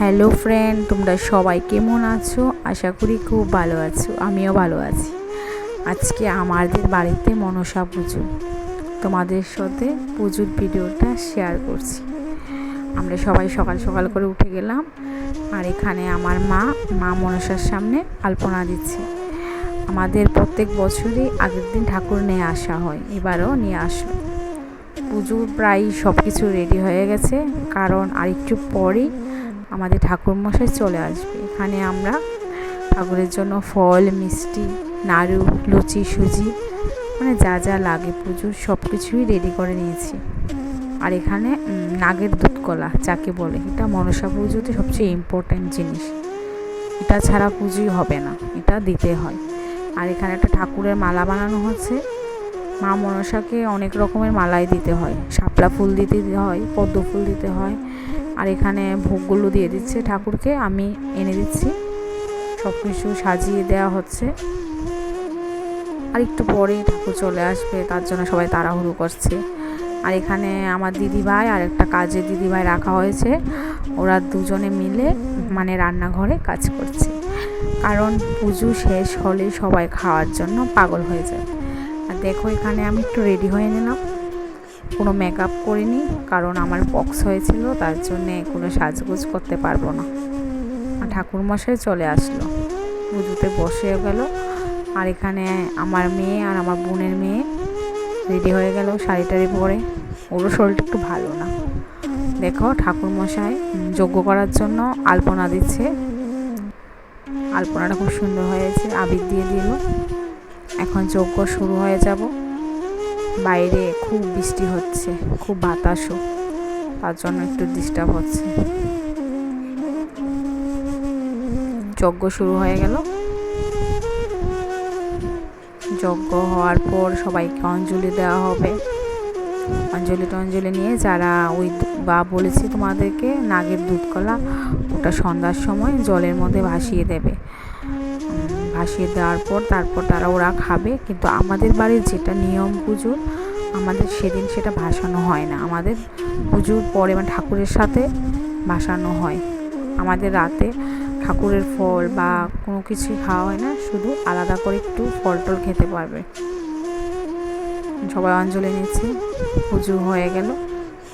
Hello friend, তোমরা সবাই কেমন আছো? আশা করি খুব ভালো আছো। আমিও ভালো আছি। আজকে আমাদের বাড়িতে মনসা পুজো, তোমাদের সাথে পুজোর ভিডিওটা শেয়ার করছি। আমরা সবাই সকাল সকাল করে উঠে গেলাম, আর এখানে আমার মা মনসার সামনে আলপনা দিচ্ছে। আমাদের প্রত্যেক বছরই আগের দিন ঠাকুর নিয়ে আসা হয়, এবারও নিয়ে আসলো। পুজোর প্রায় সব কিছু রেডি হয়ে গেছে, কারণ আরেকটু পরেই আমাদের ঠাকুরমশাই চলে আসবে। এখানে আমরা ঠাকুরের জন্য ফল, মিষ্টি, নাড়ু, লুচি, সুজি, মানে যা যা লাগে পুজোর সব কিছুই রেডি করে নিয়েছি। আর এখানে নাগের দুধ কলা যাকে বলে, এটা মনসা পুজোতে সবচেয়ে ইম্পর্ট্যান্ট জিনিস। এটা ছাড়া পুজোই হবে না, এটা দিতে হয়। আর এখানে একটা ঠাকুরের মালা বানানো হচ্ছে। মা মনসাকে অনেক রকমের মালাই দিতে হয়, শাপলা ফুল দিতে হয়, পদ্ম ফুল দিতে হয়। আর এখানে ভোগগুলো দিয়ে দিচ্ছে ঠাকুরকে, আমি এনে দিচ্ছি। সব কিছু সাজিয়ে দেওয়া হচ্ছে। আর একটু পরেই ঠাকুর চলে আসবে, তার জন্য সবাই তাড়াহুড়ো করছে। আর এখানে আমার দিদিভাই আর একটা কাজের দিদিভাই রাখা হয়েছে। ওরা দুজনে মিলে মানে রান্নাঘরে কাজ করছে, কারণ পুজো শেষ হলে সবাই খাওয়ার জন্য পাগল হয়ে যায়। আর দেখো, এখানে আমি একটু রেডি হয়ে নিলাম। কোনো মেকআপ করিনি, কারণ আমার পক্স হয়েছিল, তার জন্যে কোনো সাজগোজ করতে পারবো না। আর ঠাকুরমশাই চলে আসলো, পুজোতে বসে গেল। আর এখানে আমার মেয়ে আর আমার বোনের মেয়ে রেডি হয়ে গেল শাড়ি টাড়ি পরে। ওরও শরীরটা একটু ভালো না। দেখো, ঠাকুরমশাই যজ্ঞ করার জন্য আলপনা দিচ্ছে। আলপনাটা খুব সুন্দর হয়েছে, আবির দিয়ে দিল। এখন যজ্ঞ শুরু হয়ে যাব। বাইরে খুব বৃষ্টি হচ্ছে, খুব বাতাসও, তার জন্য একটু ডিস্টার্ব হচ্ছে। যজ্ঞ শুরু হয়ে গেল। যজ্ঞ হওয়ার পর সবাইকে অঞ্জলি দেওয়া হবে। অঞ্জলি নিয়ে যারা ওই বা বলেছি তোমাদেরকে নাগের দুধ কলা, ওটা সন্ধ্যার সময় জলের মধ্যে ভাসিয়ে দেবে। ভাসিয়ে দেওয়ার পর তারপর ওরা খাবে। কিন্তু আমাদের বাড়ির যেটা নিয়ম পুজোর, আমাদের সেদিন সেটা ভাসানো হয় না। আমাদের পুজোর পরে মানে ঠাকুরের সাথে ভাসানো হয়। আমাদের রাতে ঠাকুরের ফল বা কোনো কিছু খাওয়া হয় না, শুধু আলাদা করে একটু ফল টল খেতে পারবে। সবাই অঞ্জলি নিচ্ছে। পুজো হয়ে গেল।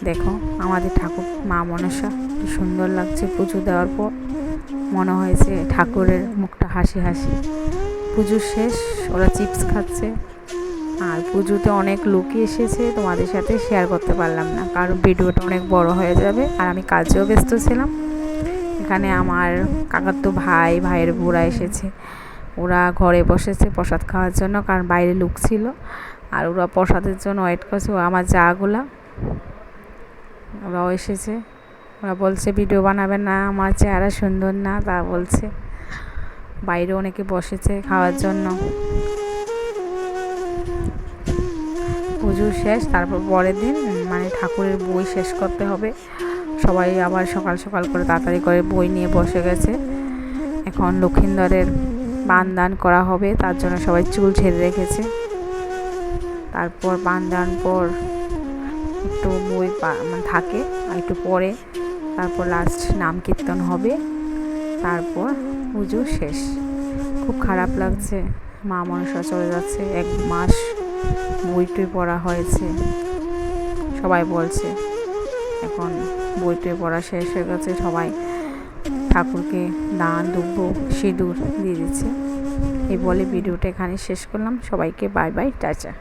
দেখো, আমাদের ঠাকুর মা মনসা কি সুন্দর লাগছে। পুজো দেওয়ার পর মনে হয়েছে ঠাকুরের মুখটা হাসি হাসি। পুজো শেষ, ওরা চিপস খাচ্ছে। আর পুজোতে অনেক লোকই এসেছে, তোমাদের সাথে শেয়ার করতে পারলাম না, কারণ ভিডিওটা অনেক বড় হয়ে যাবে। আর আমি কাজেও ব্যস্ত ছিলাম। এখানে আমার কাকাতো ভাইয়ের বউরা এসেছে। ওরা ঘরে বসেছে প্রসাদ খাওয়ার জন্য, কারণ বাইরে লোক ছিল। আর ওরা প্রসাদের জন্য ওয়েট করছে। আমার জাগুলা ওরাও এসেছে। ওরা বলছে ভিডিও বানাবে না, আমার চেহারা সুন্দর না, তা বলছে। বাইরে অনেকে বসেছে খাওয়ার জন্য। পুজো শেষ, তারপর পরের দিন মানে ঠাকুরের বই শেষ করতে হবে। সবাই আবার সকাল সকাল করে তাড়াতাড়ি করে বই নিয়ে বসে গেছে। এখন লক্ষিন্দরের বানদান করা হবে, তার জন্য সবাই চুল ছেড়ে রেখেছে। তারপর বানদান পর একটু বই মানে থাকে, আর একটু পরে তারপর লাস্ট নাম কীর্তন হবে। তারপর পুজো শেষ। খুব খারাপ লাগছে, মা মনসা চলে যাচ্ছে। 1 মাস বই পড়া হয়েছে, সবাই বলছে। এখন বই পড়া শেষ হয়ে গেছে, সবাই ঠাকুরকে দান দুব্য সিঁদুর দিয়ে দিচ্ছে। এই বলে ভিডিওটা এখানে শেষ করলাম। সবাইকে বাই বাই, টাটা।